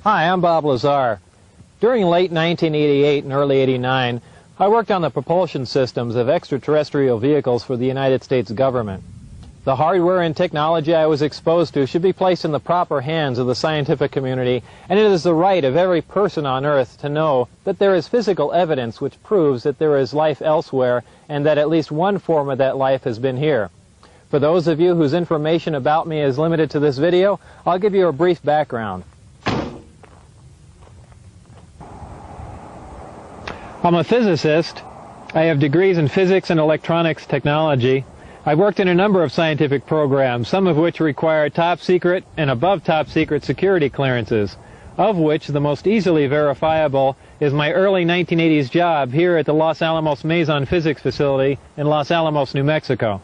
Hi, I'm Bob Lazar. During late 1988 and early 89, I worked on the propulsion systems of extraterrestrial vehicles for the United States government. The hardware and technology I was exposed to should be placed in the proper hands of the scientific community, and it is the right of every person on Earth to know that there is physical evidence which proves that there is life elsewhere and that at least one form of that life has been here. For those of you whose information about me is limited to this video, I'll give you a brief background. I'm a physicist. I have degrees in physics and electronics technology. I've worked in a number of scientific programs, some of which require top secret and above top secret security clearances, of which the most easily verifiable is my early 1980s job here at the Los Alamos Mason Physics Facility in Los Alamos, New Mexico.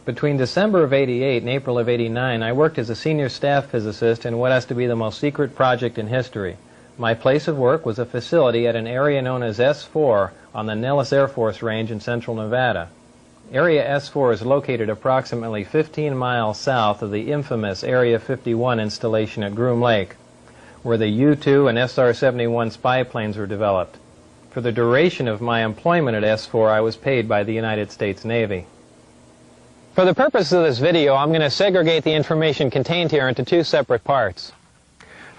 Between December of '88 and April of '89, I worked as a senior staff physicist in what has to be the most secret project in history. My place of work was a facility at an area known as S4 on the Nellis Air Force Range in central Nevada. Area S4 is located approximately 15 miles south of the infamous Area 51 installation at Groom Lake, where the U-2 and SR-71 spy planes were developed. For the duration of my employment at S4, I was paid by the United States Navy. For the purpose of this video, I'm going to segregate the information contained here into two separate parts.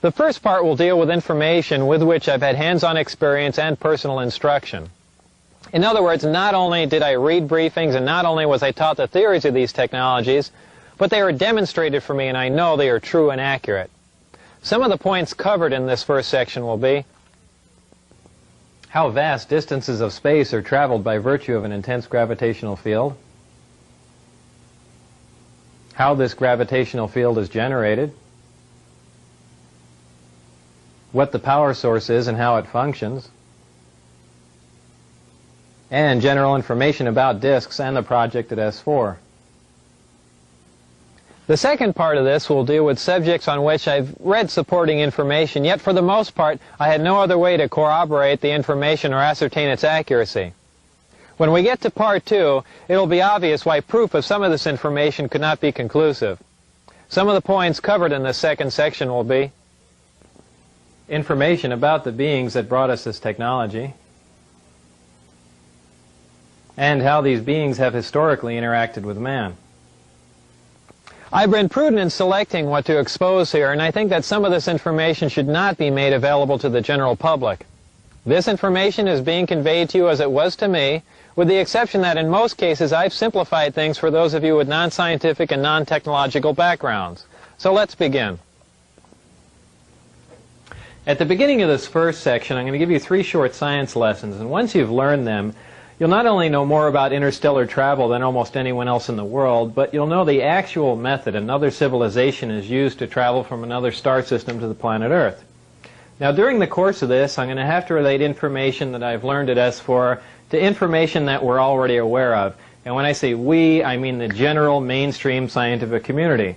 The first part will deal with information with which I've had hands-on experience and personal instruction. In other words, not only did I read briefings and not only was I taught the theories of these technologies, but they were demonstrated for me and I know they are true and accurate. Some of the points covered in this first section will be how vast distances of space are traveled by virtue of an intense gravitational field, how this gravitational field is generated, what the power source is and how it functions, and general information about disks and the project at S4. The second part of this will deal with subjects on which I've read supporting information, yet for the most part I had no other way to corroborate the information or ascertain its accuracy. When we get to part 2, it will be obvious why proof of some of this information could not be conclusive. Some of the points covered in this second section will be information about the beings that brought us this technology, and how these beings have historically interacted with man. I've been prudent in selecting what to expose here, and I think that some of this information should not be made available to the general public. This information is being conveyed to you as it was to me, with the exception that in most cases I've simplified things for those of you with non-scientific and non-technological backgrounds. So let's begin. At the beginning of this first section, I'm going to give you 3 short science lessons, and once you've learned them, you'll not only know more about interstellar travel than almost anyone else in the world, but you'll know the actual method another civilization is used to travel from another star system to the planet Earth. Now, during the course of this, I'm going to have to relate information that I've learned at S4 to information that we're already aware of. And when I say we, I mean the general mainstream scientific community.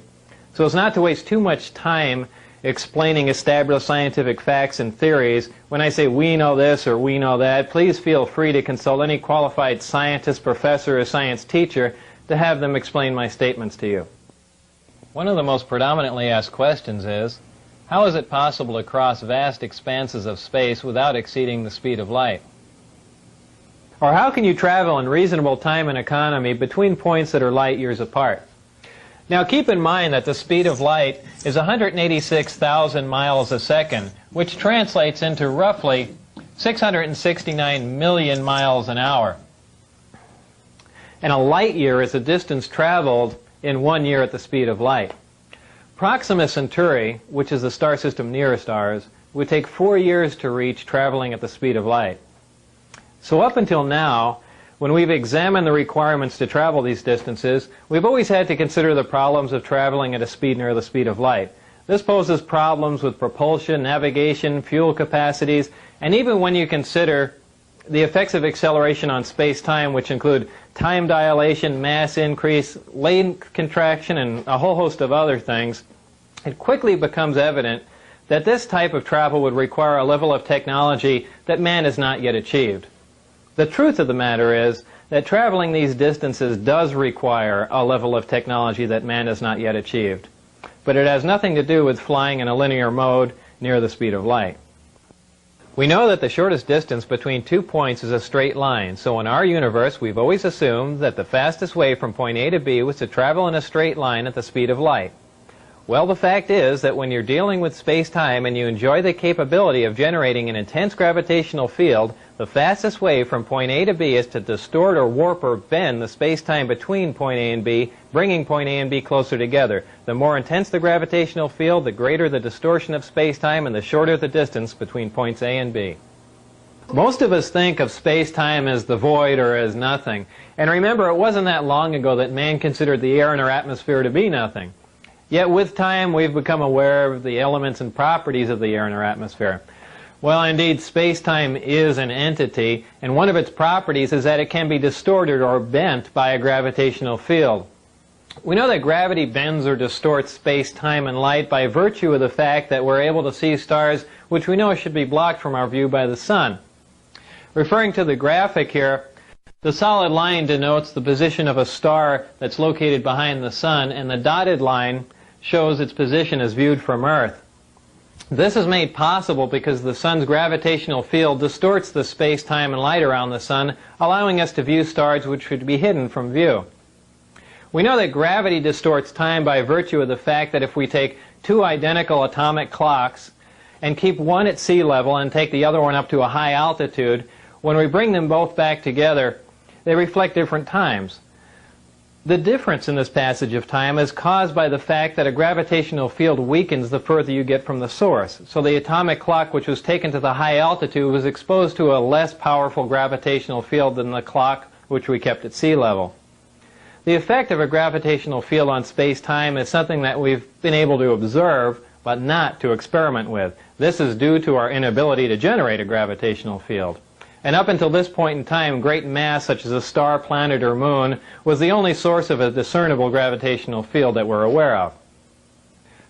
So as not to waste too much time explaining established scientific facts and theories, when I say we know this or we know that, please feel free to consult any qualified scientist, professor, or science teacher to have them explain my statements to you. One of the most predominantly asked questions is, how is it possible to cross vast expanses of space without exceeding the speed of light? Or how can you travel in reasonable time and economy between points that are light years apart? Now keep in mind that the speed of light is 186,000 miles a second, which translates into roughly 669 million miles an hour. And a light year is a distance traveled in 1 year at the speed of light. Proxima Centauri, which is the star system nearest ours, would take 4 years to reach traveling at the speed of light. So up until now, when we've examined the requirements to travel these distances, we've always had to consider the problems of traveling at a speed near the speed of light. This poses problems with propulsion, navigation, fuel capacities, and even when you consider the effects of acceleration on space-time, which include time dilation, mass increase, length contraction, and a whole host of other things, it quickly becomes evident that this type of travel would require a level of technology that man has not yet achieved. The truth of the matter is that traveling these distances does require a level of technology that man has not yet achieved. but it has nothing to do with flying in a linear mode near the speed of light. We know that the shortest distance between 2 points is a straight line, so in our universe we've always assumed that the fastest way from point A to B was to travel in a straight line at the speed of light. Well, the fact is that when you're dealing with space-time and you enjoy the capability of generating an intense gravitational field, the fastest way from point A to B is to distort or warp or bend the space-time between point A and B, bringing point A and B closer together. The more intense the gravitational field, the greater the distortion of space-time and the shorter the distance between points A and B. Most of us think of space-time as the void or as nothing. And remember, it wasn't that long ago that man considered the air in our atmosphere to be nothing. Yet with time we've become aware of the elements and properties of the air in our atmosphere. Well, indeed, space-time is an entity, and one of its properties is that it can be distorted or bent by a gravitational field. We know that gravity bends or distorts space-time and light by virtue of the fact that we're able to see stars which we know should be blocked from our view by the sun. Referring to the graphic here, the solid line denotes the position of a star that's located behind the sun, and the dotted line shows its position as viewed from Earth. This is made possible because the sun's gravitational field distorts the space-time and light around the sun, allowing us to view stars which should be hidden from view. We know that gravity distorts time by virtue of the fact that if we take two identical atomic clocks and keep one at sea level and take the other one up to a high altitude, when we bring them both back together, they reflect different times. The difference in this passage of time is caused by the fact that a gravitational field weakens the further you get from the source. So the atomic clock which was taken to the high altitude was exposed to a less powerful gravitational field than the clock which we kept at sea level. The effect of a gravitational field on space-time is something that we've been able to observe, but not to experiment with. This is due to our inability to generate a gravitational field. And up until this point in time, great mass such as a star, planet, or moon was the only source of a discernible gravitational field that we're aware of.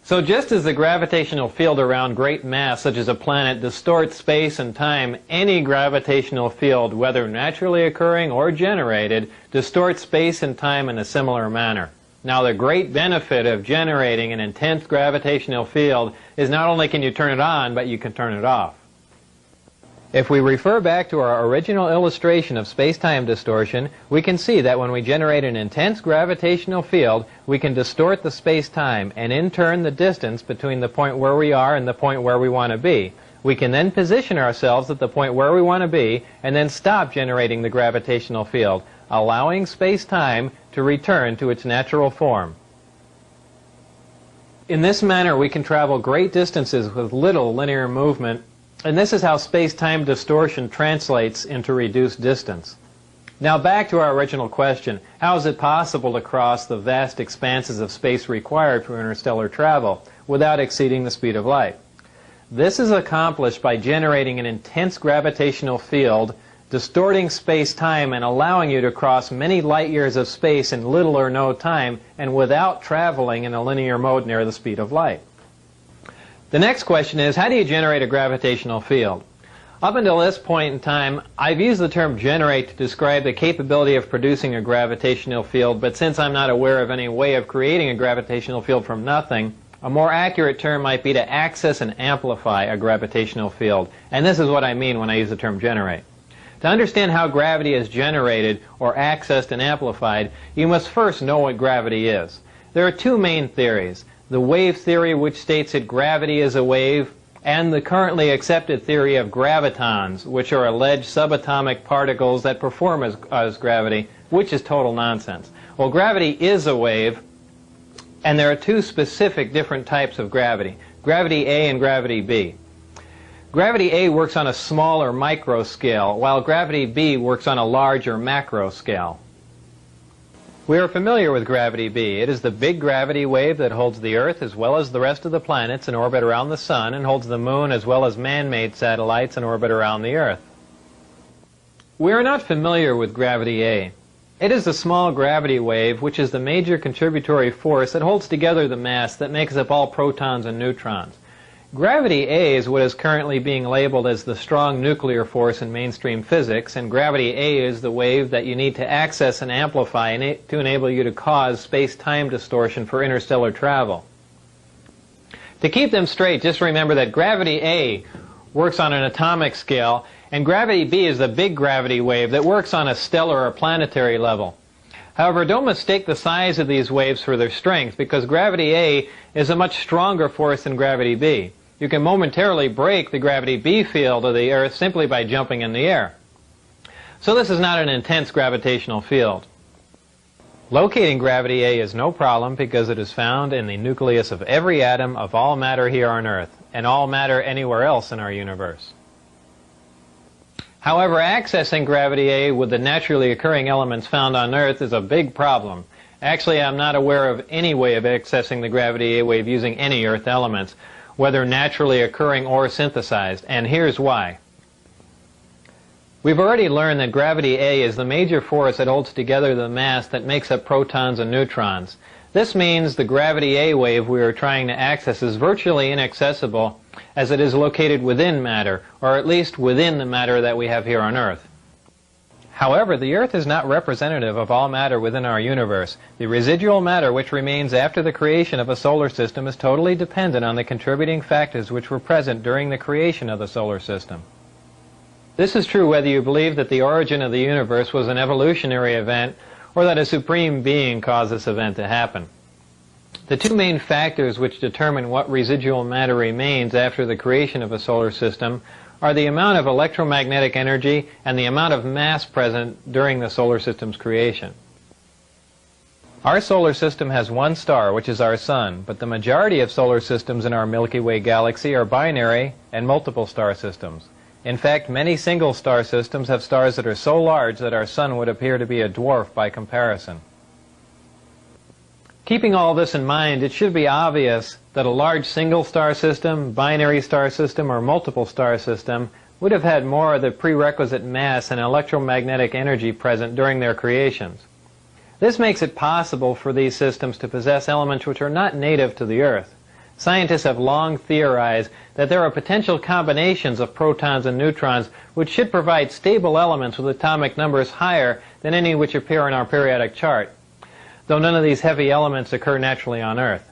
So just as the gravitational field around great mass such as a planet distorts space and time, any gravitational field, whether naturally occurring or generated, distorts space and time in a similar manner. Now, the great benefit of generating an intense gravitational field is not only can you turn it on, but you can turn it off. If we refer back to our original illustration of space-time distortion, we can see that when we generate an intense gravitational field, we can distort the space-time and in turn the distance between the point where we are and the point where we want to be. We can then position ourselves at the point where we want to be and then stop generating the gravitational field, allowing space-time to return to its natural form. In this manner, we can travel great distances with little linear movement. And this is how space-time distortion translates into reduced distance. Now back to our original question, how is it possible to cross the vast expanses of space required for interstellar travel without exceeding the speed of light? This is accomplished by generating an intense gravitational field, distorting space-time and allowing you to cross many light years of space in little or no time and without traveling in a linear mode near the speed of light. The next question is, how do you generate a gravitational field? Up until this point in time, I've used the term generate to describe the capability of producing a gravitational field, but since I'm not aware of any way of creating a gravitational field from nothing, a more accurate term might be to access and amplify a gravitational field. And this is what I mean when I use the term generate. To understand how gravity is generated or accessed and amplified, you must first know what gravity is. There are two main theories. The wave theory, which states that gravity is a wave, and the currently accepted theory of gravitons, which are alleged subatomic particles that perform as gravity, which is total nonsense. Well, gravity is a wave, and there are two specific different types of gravity, gravity A and gravity B. Gravity A works on a smaller micro scale, while gravity B works on a larger macro scale. We are familiar with gravity B. It is the big gravity wave that holds the Earth as well as the rest of the planets in orbit around the Sun and holds the Moon as well as man-made satellites in orbit around the Earth. We are not familiar with gravity A. It is the small gravity wave which is the major contributory force that holds together the mass that makes up all protons and neutrons. Gravity A is what is currently being labeled as the strong nuclear force in mainstream physics, and gravity A is the wave that you need to access and amplify to enable you to cause space-time distortion for interstellar travel. To keep them straight, just remember that gravity A works on an atomic scale, and gravity B is the big gravity wave that works on a stellar or planetary level. However, don't mistake the size of these waves for their strength, because gravity A is a much stronger force than gravity B. You can momentarily break the gravity B field of the Earth simply by jumping in the air. So this is not an intense gravitational field. Locating gravity A is no problem because it is found in the nucleus of every atom of all matter here on Earth, and all matter anywhere else in our universe. However, accessing gravity A with the naturally occurring elements found on Earth is a big problem. Actually, I'm not aware of any way of accessing the gravity A wave using any Earth elements, whether naturally occurring or synthesized, and here's why. We've already learned that gravity A is the major force that holds together the mass that makes up protons and neutrons. This means the gravity A wave we are trying to access is virtually inaccessible, as it is located within matter, or at least within the matter that we have here on Earth. However, the Earth is not representative of all matter within our universe. The residual matter which remains after the creation of a solar system is totally dependent on the contributing factors which were present during the creation of the solar system. This is true whether you believe that the origin of the universe was an evolutionary event or that a supreme being caused this event to happen. The two main factors which determine what residual matter remains after the creation of a solar system are the amount of electromagnetic energy and the amount of mass present during the solar system's creation. Our solar system has one star, which is our Sun, but the majority of solar systems in our Milky Way galaxy are binary and multiple star systems. In fact, many single star systems have stars that are so large that our Sun would appear to be a dwarf by comparison. Keeping all this in mind, it should be obvious that a large single star system, binary star system, or multiple star system would have had more of the prerequisite mass and electromagnetic energy present during their creations. This makes it possible for these systems to possess elements which are not native to the Earth. Scientists have long theorized that there are potential combinations of protons and neutrons which should provide stable elements with atomic numbers higher than any which appear in our periodic chart, though none of these heavy elements occur naturally on Earth.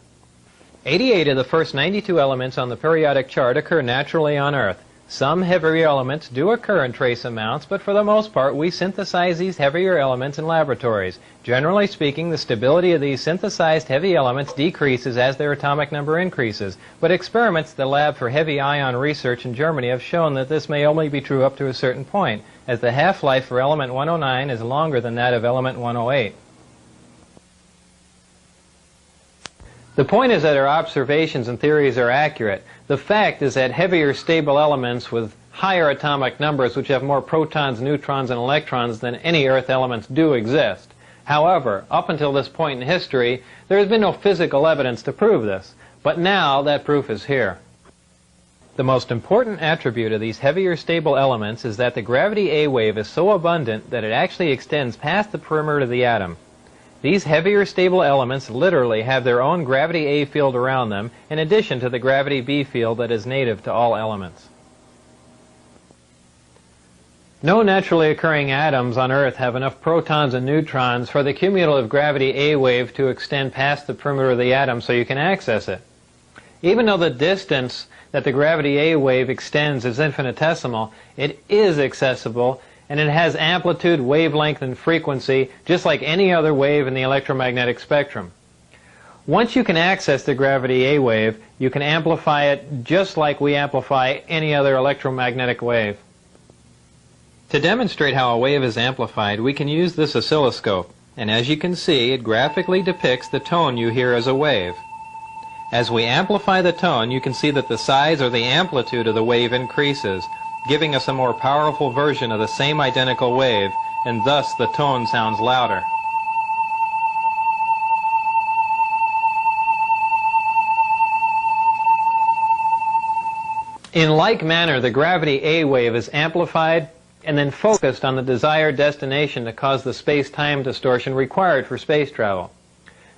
88 of the first 92 elements on the periodic chart occur naturally on Earth. Some heavier elements do occur in trace amounts, but for the most part we synthesize these heavier elements in laboratories. Generally speaking, the stability of these synthesized heavy elements decreases as their atomic number increases, but experiments at the Lab for Heavy Ion Research in Germany have shown that this may only be true up to a certain point, as the half-life for element 109 is longer than that of element 108. The point is that our observations and theories are accurate. The fact is that heavier stable elements with higher atomic numbers which have more protons, neutrons, and electrons than any Earth elements do exist. However, up until this point in history, there has been no physical evidence to prove this. But now that proof is here. The most important attribute of these heavier stable elements is that the gravity A wave is so abundant that it actually extends past the perimeter of the atom. These heavier stable elements literally have their own gravity A field around them, in addition to the gravity B field that is native to all elements. No naturally occurring atoms on Earth have enough protons and neutrons for the cumulative gravity A wave to extend past the perimeter of the atom so you can access it. Even though the distance that the gravity A wave extends is infinitesimal, it is accessible, and it has amplitude, wavelength, and frequency just like any other wave in the electromagnetic spectrum. Once you can access the gravity A wave, you can amplify it just like we amplify any other electromagnetic wave. To demonstrate how a wave is amplified, we can use this oscilloscope, and as you can see, it graphically depicts the tone you hear as a wave. As we amplify the tone, you can see that the size or the amplitude of the wave increases, giving us a more powerful version of the same identical wave, and thus the tone sounds louder. In like manner, the gravity A wave is amplified and then focused on the desired destination to cause the space-time distortion required for space travel.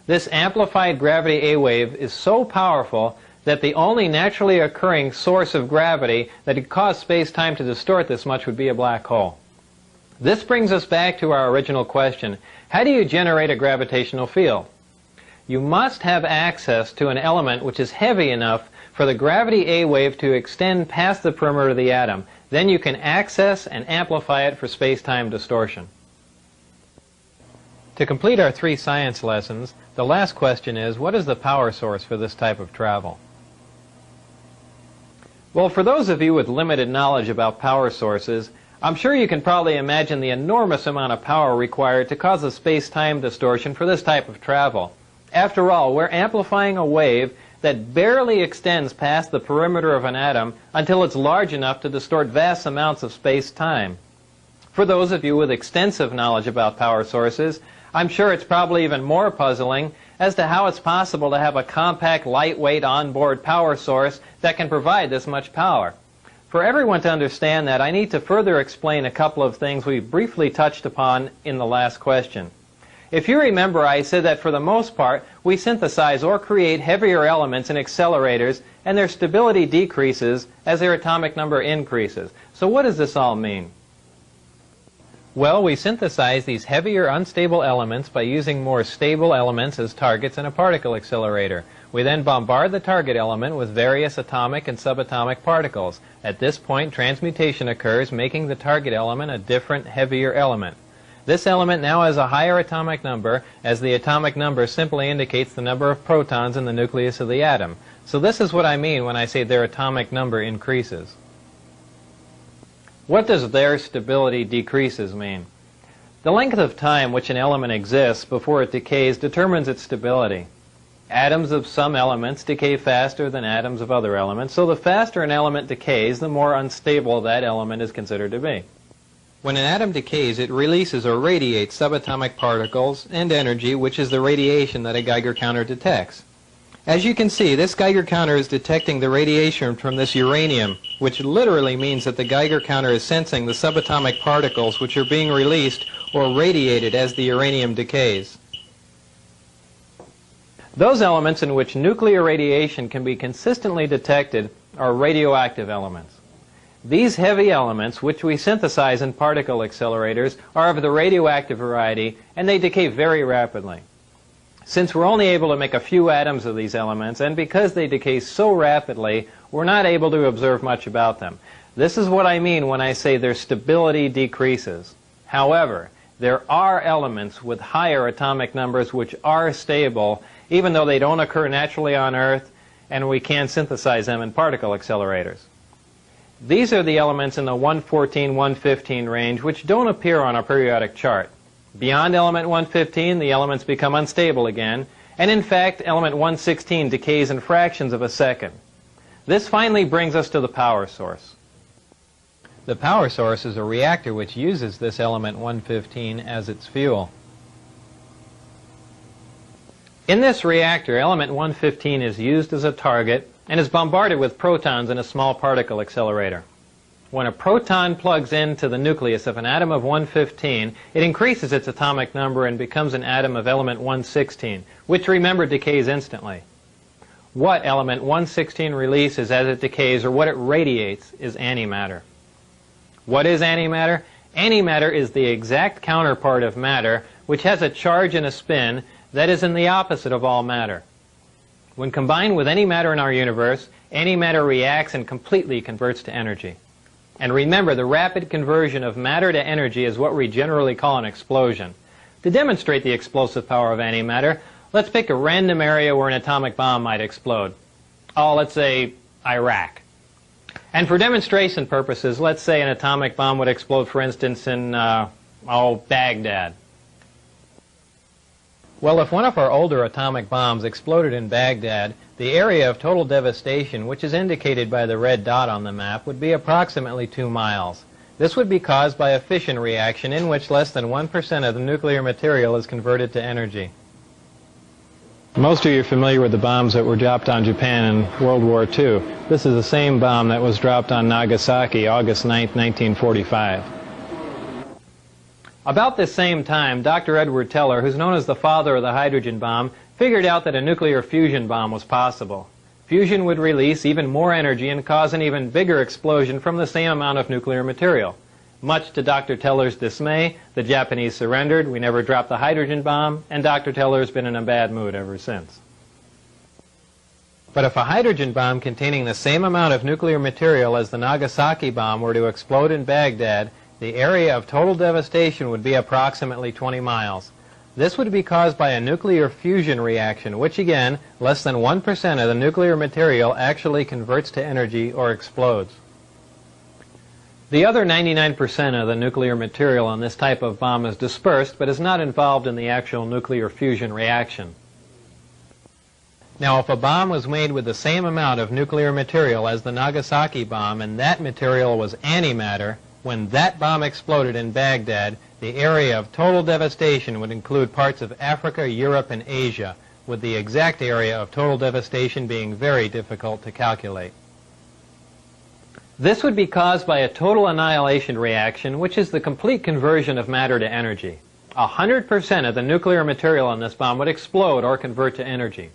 This amplified gravity A wave is so powerful that the only naturally occurring source of gravity that could cause space-time to distort this much would be a black hole. This brings us back to our original question: how do you generate a gravitational field? You must have access to an element which is heavy enough for the gravity A wave to extend past the perimeter of the atom. Then you can access and amplify it for space-time distortion. To complete our 3 science lessons, the last question is, what is the power source for this type of travel? Well, for those of you with limited knowledge about power sources, I'm sure you can probably imagine the enormous amount of power required to cause a space-time distortion for this type of travel. After all, we're amplifying a wave that barely extends past the perimeter of an atom until it's large enough to distort vast amounts of space-time. For those of you with extensive knowledge about power sources, I'm sure it's probably even more puzzling as to how it's possible to have a compact, lightweight, onboard power source that can provide this much power. For everyone to understand that, I need to further explain a couple of things we briefly touched upon in the last question. If you remember, I said that for the most part, we synthesize or create heavier elements in accelerators, and their stability decreases as their atomic number increases. So what does this all mean? Well, we synthesize these heavier, unstable elements by using more stable elements as targets in a particle accelerator. We then bombard the target element with various atomic and subatomic particles. At this point, transmutation occurs, making the target element a different, heavier element. This element now has a higher atomic number, as the atomic number simply indicates the number of protons in the nucleus of the atom. So this is what I mean when I say their atomic number increases. What does their stability decreases mean? The length of time which an element exists before it decays determines its stability. Atoms of some elements decay faster than atoms of other elements, so the faster an element decays, the more unstable that element is considered to be. When an atom decays, it releases or radiates subatomic particles and energy, which is the radiation that a Geiger counter detects. As you can see, this Geiger counter is detecting the radiation from this uranium, which literally means that the Geiger counter is sensing the subatomic particles which are being released or radiated as the uranium decays. Those elements in which nuclear radiation can be consistently detected are radioactive elements. These heavy elements, which we synthesize in particle accelerators, are of the radioactive variety, and they decay very rapidly. Since we're only able to make a few atoms of these elements, and because they decay so rapidly, we're not able to observe much about them. This is what I mean when I say their stability decreases. However, there are elements with higher atomic numbers which are stable, even though they don't occur naturally on Earth, and we can synthesize them in particle accelerators. These are the elements in the 114, 115 range which don't appear on a periodic chart. Beyond element 115, the elements become unstable again, and in fact, element 116 decays in fractions of a second. This finally brings us to the power source. The power source is a reactor which uses this element 115 as its fuel. In this reactor, element 115 is used as a target and is bombarded with protons in a small particle accelerator. When a proton plugs into the nucleus of an atom of 115, it increases its atomic number and becomes an atom of element 116, which, remember, decays instantly. What element 116 releases as it decays, or what it radiates, is antimatter. What is antimatter? Antimatter is the exact counterpart of matter, which has a charge and a spin that is in the opposite of all matter. When combined with any matter in our universe, antimatter reacts and completely converts to energy. And remember, the rapid conversion of matter to energy is what we generally call an explosion. To demonstrate the explosive power of antimatter, let's pick a random area where an atomic bomb might explode. Oh, let's say Iraq. And for demonstration purposes, let's say an atomic bomb would explode, for instance, in, Baghdad. Well, if one of our older atomic bombs exploded in Baghdad, the area of total devastation, which is indicated by the red dot on the map, would be approximately 2 miles. This would be caused by a fission reaction in which less than 1% of the nuclear material is converted to energy. Most of you are familiar with the bombs that were dropped on Japan in World War II. This is the same bomb that was dropped on Nagasaki August 9, 1945. About this same time, Dr. Edward Teller, who's known as the father of the hydrogen bomb, figured out that a nuclear fusion bomb was possible. Fusion would release even more energy and cause an even bigger explosion from the same amount of nuclear material. Much to Dr. Teller's dismay, the Japanese surrendered, we never dropped the hydrogen bomb, and Dr. Teller's been in a bad mood ever since. But if a hydrogen bomb containing the same amount of nuclear material as the Nagasaki bomb were to explode in Baghdad, the area of total devastation would be approximately 20 miles. This would be caused by a nuclear fusion reaction, which again, less than 1% of the nuclear material actually converts to energy or explodes. The other 99% of the nuclear material on this type of bomb is dispersed, but is not involved in the actual nuclear fusion reaction. Now, if a bomb was made with the same amount of nuclear material as the Nagasaki bomb, and that material was antimatter, when that bomb exploded in Baghdad, the area of total devastation would include parts of Africa, Europe, and Asia, with the exact area of total devastation being very difficult to calculate. This would be caused by a total annihilation reaction, which is the complete conversion of matter to energy. 100% of the nuclear material on this bomb would explode or convert to energy.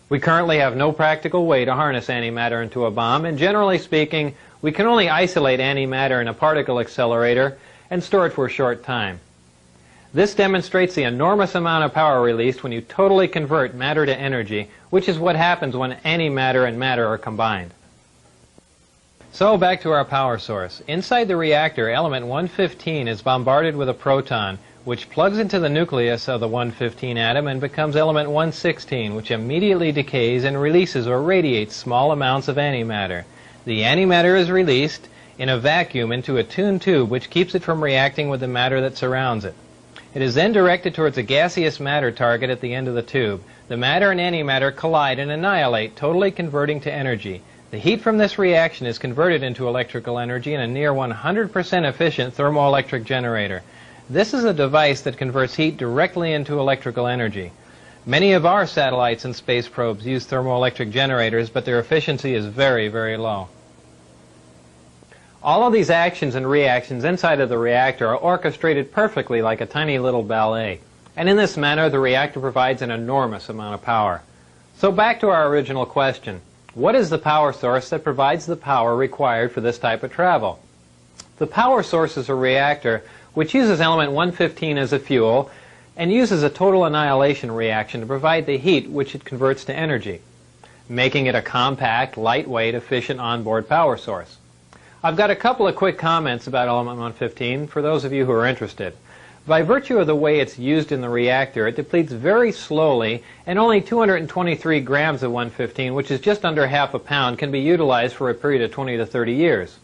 We currently have no practical way to harness antimatter into a bomb, and generally speaking, we can only isolate antimatter in a particle accelerator and store it for a short time. This demonstrates the enormous amount of power released when you totally convert matter to energy, which is what happens when antimatter and matter are combined. So back to our power source. Inside the reactor, element 115 is bombarded with a proton, which plugs into the nucleus of the 115 atom and becomes element 116, which immediately decays and releases or radiates small amounts of antimatter. The antimatter is released in a vacuum into a tuned tube, which keeps it from reacting with the matter that surrounds it. It is then directed towards a gaseous matter target at the end of the tube. The matter and antimatter collide and annihilate, totally converting to energy. The heat from this reaction is converted into electrical energy in a near 100% efficient thermoelectric generator. This is a device that converts heat directly into electrical energy. Many of our satellites and space probes use thermoelectric generators, but their efficiency is very, very low. All of these actions and reactions inside of the reactor are orchestrated perfectly like a tiny little ballet. And in this manner, the reactor provides an enormous amount of power. So back to our original question. What is the power source that provides the power required for this type of travel? The power source is a reactor which uses element 115 as a fuel and uses a total annihilation reaction to provide the heat which it converts to energy, making it a compact, lightweight, efficient onboard power source. I've got a couple of quick comments about element 115 for those of you who are interested. By virtue of the way it's used in the reactor, it depletes very slowly, and only 223 grams of 115, which is just under half a pound, can be utilized for a period of 20 to 30 years.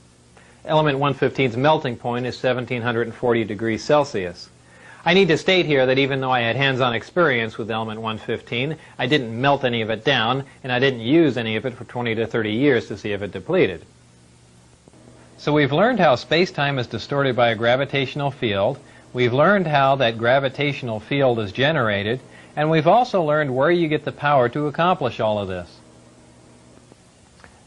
Element 115's melting point is 1740 degrees Celsius. I need to state here that even though I had hands-on experience with element 115, I didn't melt any of it down, and I didn't use any of it for 20 to 30 years to see if it depleted. So we've learned how space-time is distorted by a gravitational field. We've learned how that gravitational field is generated, and we've also learned where you get the power to accomplish all of this.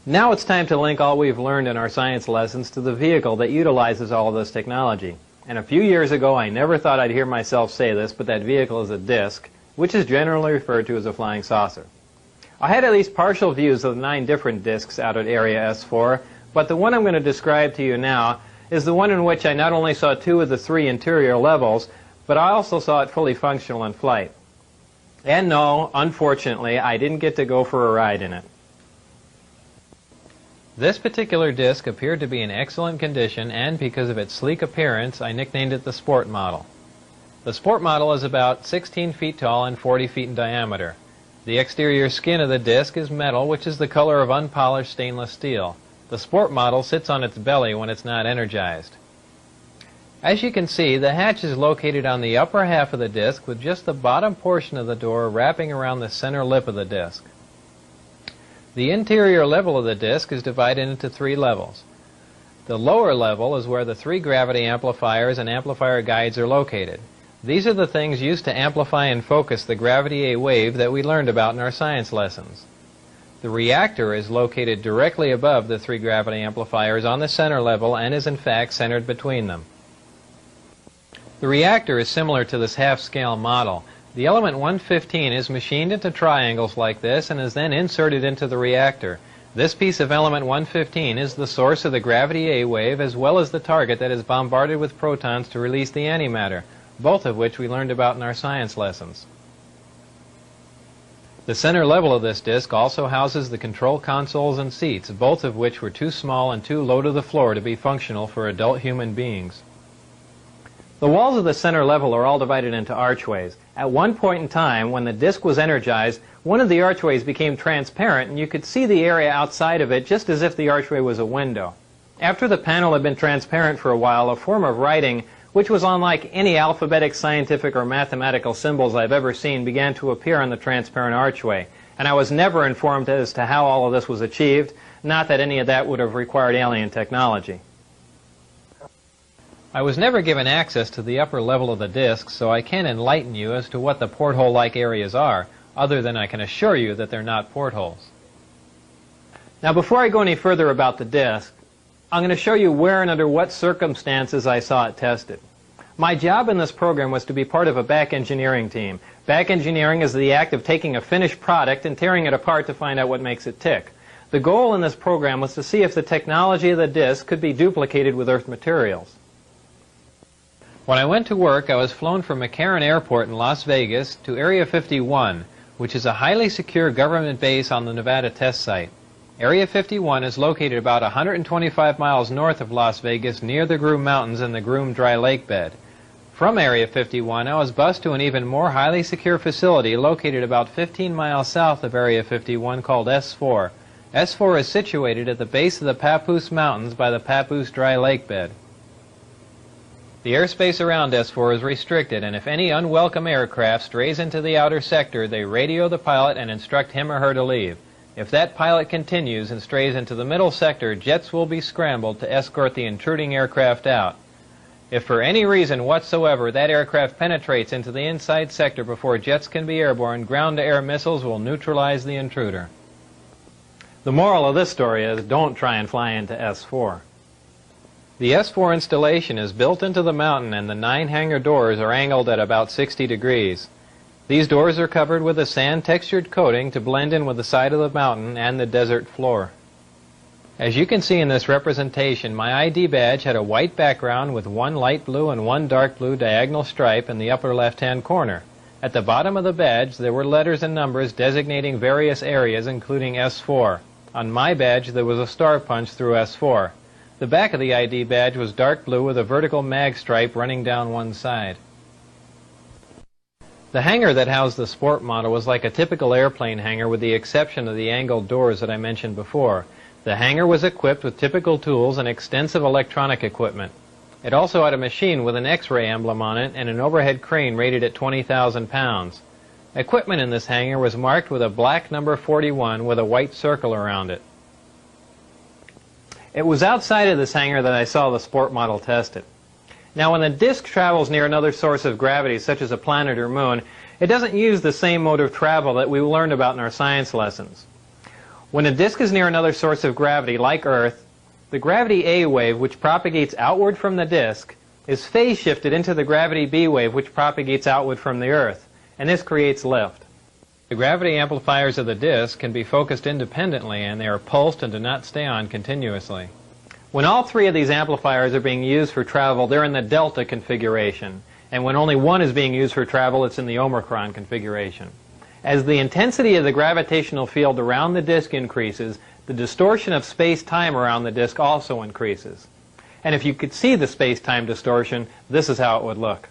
Now it's time to link all we've learned in our science lessons to the vehicle that utilizes all of this technology. And a few years ago, I never thought I'd hear myself say this, but that vehicle is a disk, which is generally referred to as a flying saucer. I had at least partial views of the 9 different disks out at Area S4, but the one I'm going to describe to you now is the one in which I not only saw 2 of the 3 interior levels, but I also saw it fully functional in flight. And no, unfortunately, I didn't get to go for a ride in it. This particular disc appeared to be in excellent condition, and because of its sleek appearance, I nicknamed it the Sport Model. The Sport Model is about 16 feet tall and 40 feet in diameter. The exterior skin of the disc is metal, which is the color of unpolished stainless steel. The Sport Model sits on its belly when it's not energized. As you can see, the hatch is located on the upper half of the disc, with just the bottom portion of the door wrapping around the center lip of the disc. The interior level of the disc is divided into 3 levels. The lower level is where the 3 gravity amplifiers and amplifier guides are located. These are the things used to amplify and focus the gravity A wave that we learned about in our science lessons. The reactor is located directly above the 3 gravity amplifiers on the center level and is in fact centered between them. The reactor is similar to this half-scale model. The element 115 is machined into triangles like this and is then inserted into the reactor. This piece of element 115 is the source of the gravity A wave as well as the target that is bombarded with protons to release the antimatter, both of which we learned about in our science lessons. The center level of this disk also houses the control consoles and seats, both of which were too small and too low to the floor to be functional for adult human beings. The walls of the center level are all divided into archways. At one point in time, when the disk was energized, one of the archways became transparent and you could see the area outside of it just as if the archway was a window. After the panel had been transparent for a while, a form of writing, which was unlike any alphabetic, scientific, or mathematical symbols I've ever seen, began to appear on the transparent archway. And I was never informed as to how all of this was achieved, not that any of that would have required alien technology. I was never given access to the upper level of the disk, so I can't enlighten you as to what the porthole-like areas are, other than I can assure you that they're not portholes. Now, before I go any further about the disk, I'm going to show you where and under what circumstances I saw it tested. My job in this program was to be part of a back engineering team. Back engineering is the act of taking a finished product and tearing it apart to find out what makes it tick. The goal in this program was to see if the technology of the disk could be duplicated with Earth materials. When I went to work, I was flown from McCarran Airport in Las Vegas to Area 51, which is a highly secure government base on the Nevada test site. Area 51 is located about 125 miles north of Las Vegas near the Groom Mountains and the Groom Dry Lake bed. From Area 51, I was bused to an even more highly secure facility located about 15 miles south of Area 51 called S4. S4 is situated at the base of the Papoose Mountains by the Papoose Dry Lake bed. The airspace around S4 is restricted, and if any unwelcome aircraft strays into the outer sector, they radio the pilot and instruct him or her to leave. If that pilot continues and strays into the middle sector, jets will be scrambled to escort the intruding aircraft out. If for any reason whatsoever that aircraft penetrates into the inside sector before jets can be airborne, ground-to-air missiles will neutralize the intruder. The moral of this story is don't try and fly into S4. The S4 installation is built into the mountain and the 9 hangar doors are angled at about 60 degrees. These doors are covered with a sand-textured coating to blend in with the side of the mountain and the desert floor. As you can see in this representation, my ID badge had a white background with 1 light blue and 1 dark blue diagonal stripe in the upper left-hand corner. At the bottom of the badge, there were letters and numbers designating various areas, including S4. On my badge, there was a star punch through S4. The back of the ID badge was dark blue with a vertical mag stripe running down one side. The hangar that housed the sport model was like a typical airplane hangar with the exception of the angled doors that I mentioned before. The hangar was equipped with typical tools and extensive electronic equipment. It also had a machine with an X-ray emblem on it and an overhead crane rated at 20,000 pounds. Equipment in this hangar was marked with a black number 41 with a white circle around it. It was outside of this hangar that I saw the sport model tested. Now, when the disk travels near another source of gravity, such as a planet or moon, it doesn't use the same mode of travel that we learned about in our science lessons. When a disk is near another source of gravity, like Earth, the gravity A wave, which propagates outward from the disk, is phase shifted into the gravity B wave, which propagates outward from the Earth, and this creates lift. The gravity amplifiers of the disk can be focused independently, and they are pulsed and do not stay on continuously. When all 3 of these amplifiers are being used for travel, they're in the delta configuration, and when only one is being used for travel, it's in the omicron configuration. As the intensity of the gravitational field around the disk increases, the distortion of space-time around the disk also increases. And if you could see the space-time distortion, this is how it would look.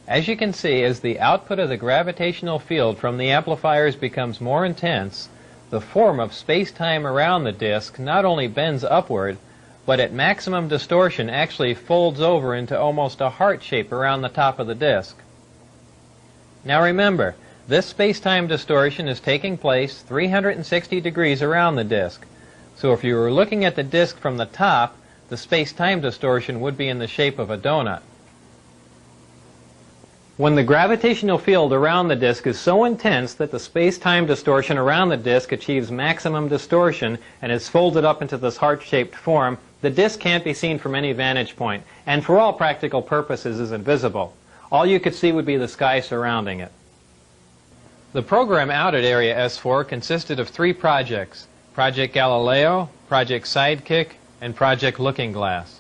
As you can see, as the output of the gravitational field from the amplifiers becomes more intense, the form of space-time around the disk not only bends upward, but at maximum distortion actually folds over into almost a heart shape around the top of the disk. Now remember, this space-time distortion is taking place 360 degrees around the disk. So if you were looking at the disk from the top, the space-time distortion would be in the shape of a donut. When the gravitational field around the disk is so intense that the space-time distortion around the disk achieves maximum distortion and is folded up into this heart-shaped form, the disk can't be seen from any vantage point, and for all practical purposes is invisible. All you could see would be the sky surrounding it. The program out at Area S4 consisted of 3 projects. Project Galileo, Project Sidekick, and Project Looking Glass.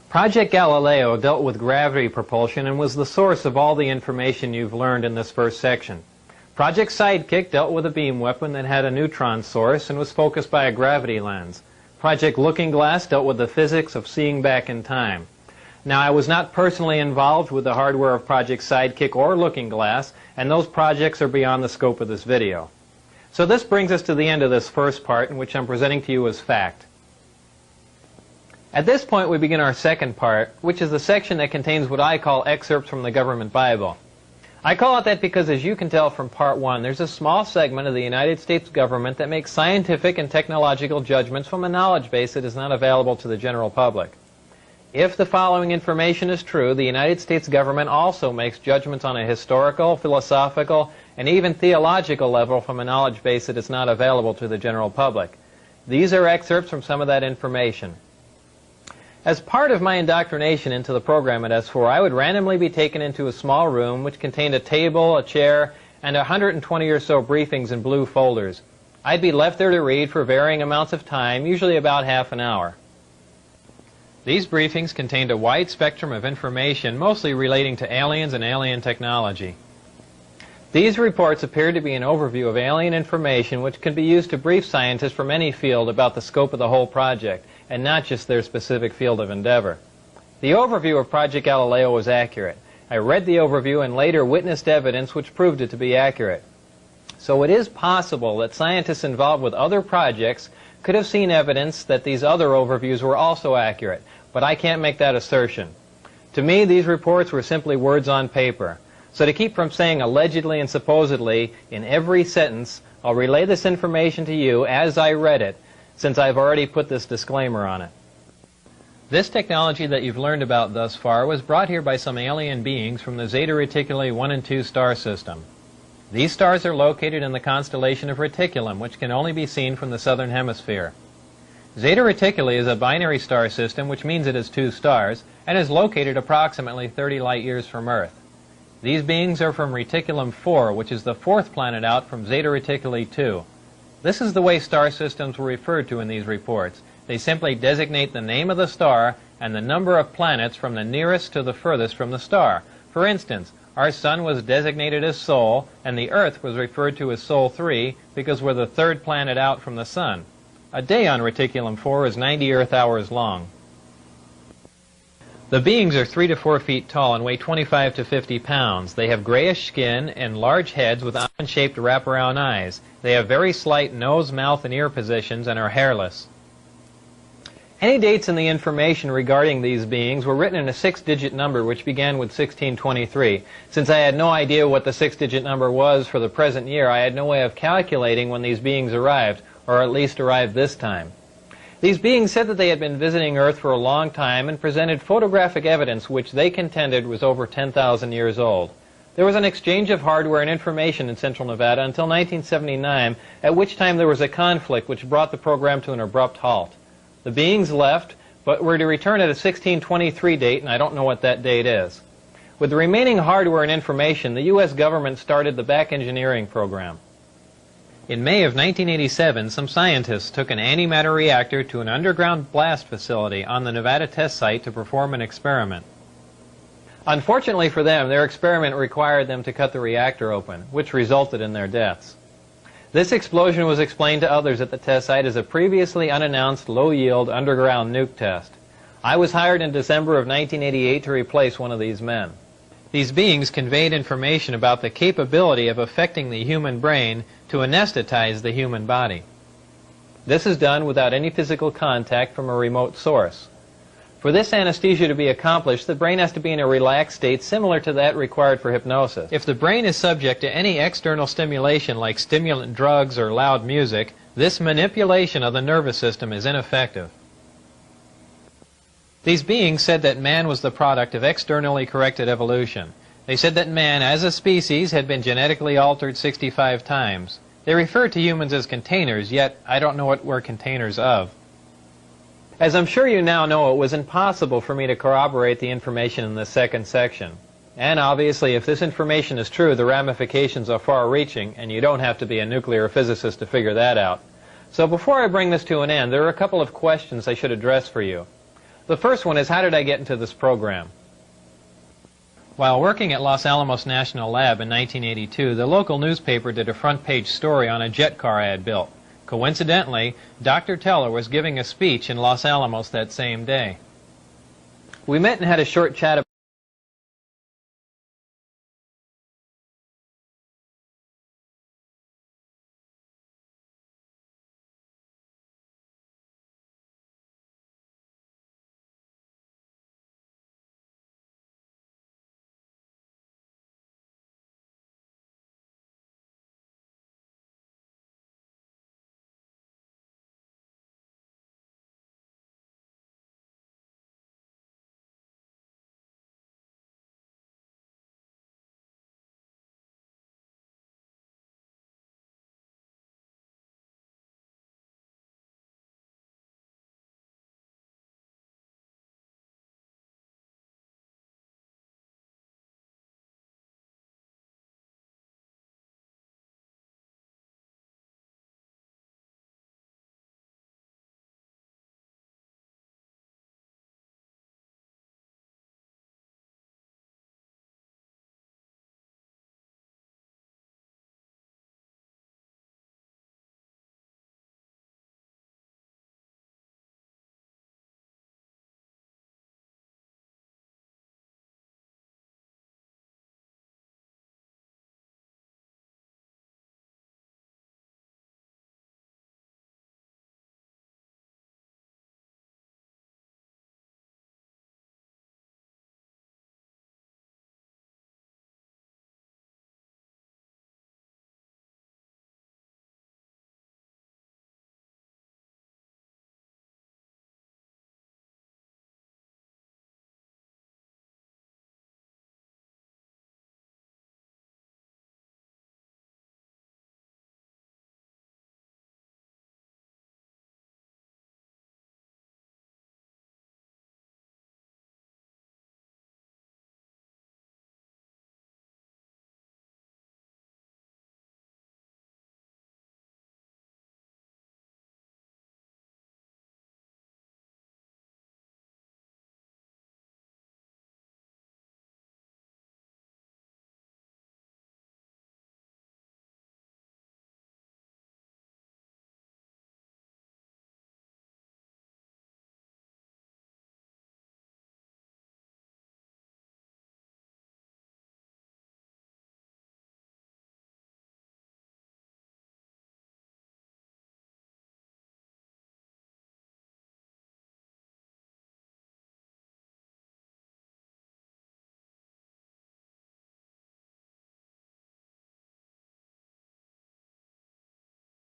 Project Galileo dealt with gravity propulsion and was the source of all the information you've learned in this first section. Project Sidekick dealt with a beam weapon that had a neutron source and was focused by a gravity lens. Project Looking Glass dealt with the physics of seeing back in time. Now, I was not personally involved with the hardware of Project Sidekick or Looking Glass, and those projects are beyond the scope of this video. So this brings us to the end of this first part, in which I'm presenting to you as fact. At this point, we begin our second part, which is the section that contains what I call excerpts from the government Bible. I call it that because, as you can tell from part one, there's a small segment of the United States government that makes scientific and technological judgments from a knowledge base that is not available to the general public. If the following information is true, the United States government also makes judgments on a historical, philosophical, and even theological level from a knowledge base that is not available to the general public. These are excerpts from some of that information. As part of my indoctrination into the program at S4, I would randomly be taken into a small room which contained a table, a chair, and 120 or so briefings in blue folders. I'd be left there to read for varying amounts of time, usually about half an hour. These briefings contained a wide spectrum of information, mostly relating to aliens and alien technology. These reports appeared to be an overview of alien information which can be used to brief scientists from any field about the scope of the whole project, and not just their specific field of endeavor. The overview of Project Galileo was accurate. I read the overview and later witnessed evidence which proved it to be accurate. So it is possible that scientists involved with other projects could have seen evidence that these other overviews were also accurate, but I can't make that assertion. To me, these reports were simply words on paper. So to keep from saying allegedly and supposedly in every sentence, I'll relay this information to you as I read it, since I've already put this disclaimer on it. This technology that you've learned about thus far was brought here by some alien beings from the Zeta Reticuli 1 and 2 star system. These stars are located in the constellation of Reticulum, which can only be seen from the southern hemisphere. Zeta Reticuli is a binary star system, which means it has 2 stars, and is located approximately 30 light years from Earth. These beings are from Reticulum 4, which is the 4th planet out from Zeta Reticuli 2. This is the way star systems were referred to in these reports. They simply designate the name of the star and the number of planets from the nearest to the furthest from the star. For instance, our Sun was designated as Sol, and the Earth was referred to as Sol 3 because we're the 3rd planet out from the Sun. A day on Reticulum 4 is 90 Earth hours long. The beings are 3 to 4 feet tall and weigh 25 to 50 pounds. They have grayish skin and large heads with almond-shaped wraparound eyes. They have very slight nose, mouth, and ear positions and are hairless. Any dates in the information regarding these beings were written in a 6-digit number which began with 1623. Since I had no idea what the 6-digit number was for the present year, I had no way of calculating when these beings arrived, or at least arrived this time. These beings said that they had been visiting Earth for a long time and presented photographic evidence which they contended was over 10,000 years old. There was an exchange of hardware and information in Central Nevada until 1979, at which time there was a conflict which brought the program to an abrupt halt. The beings left, but were to return at a 1623 date, and I don't know what that date is. With the remaining hardware and information, the U.S. government started the back engineering program. In May of 1987, some scientists took an antimatter reactor to an underground blast facility on the Nevada test site to perform an experiment. Unfortunately for them, their experiment required them to cut the reactor open, which resulted in their deaths. This explosion was explained to others at the test site as a previously unannounced low-yield underground nuke test. I was hired in December of 1988 to replace one of these men. These beings conveyed information about the capability of affecting the human brain to anesthetize the human body. This is done without any physical contact from a remote source. For this anesthesia to be accomplished, the brain has to be in a relaxed state similar to that required for hypnosis. If the brain is subject to any external stimulation like stimulant drugs or loud music, this manipulation of the nervous system is ineffective. These beings said that man was the product of externally corrected evolution. They said that man, as a species, had been genetically altered 65 times. They refer to humans as containers, yet I don't know what we're containers of. As I'm sure you now know, it was impossible for me to corroborate the information in this second section. And obviously, if this information is true, the ramifications are far-reaching, and you don't have to be a nuclear physicist to figure that out. So before I bring this to an end, there are a couple of questions I should address for you. The first one is, how did I get into this program? While working at Los Alamos National Lab in 1982, the local newspaper did a front-page story on a jet car I had built. Coincidentally, Dr. Teller was giving a speech in Los Alamos that same day. We met and had a short chat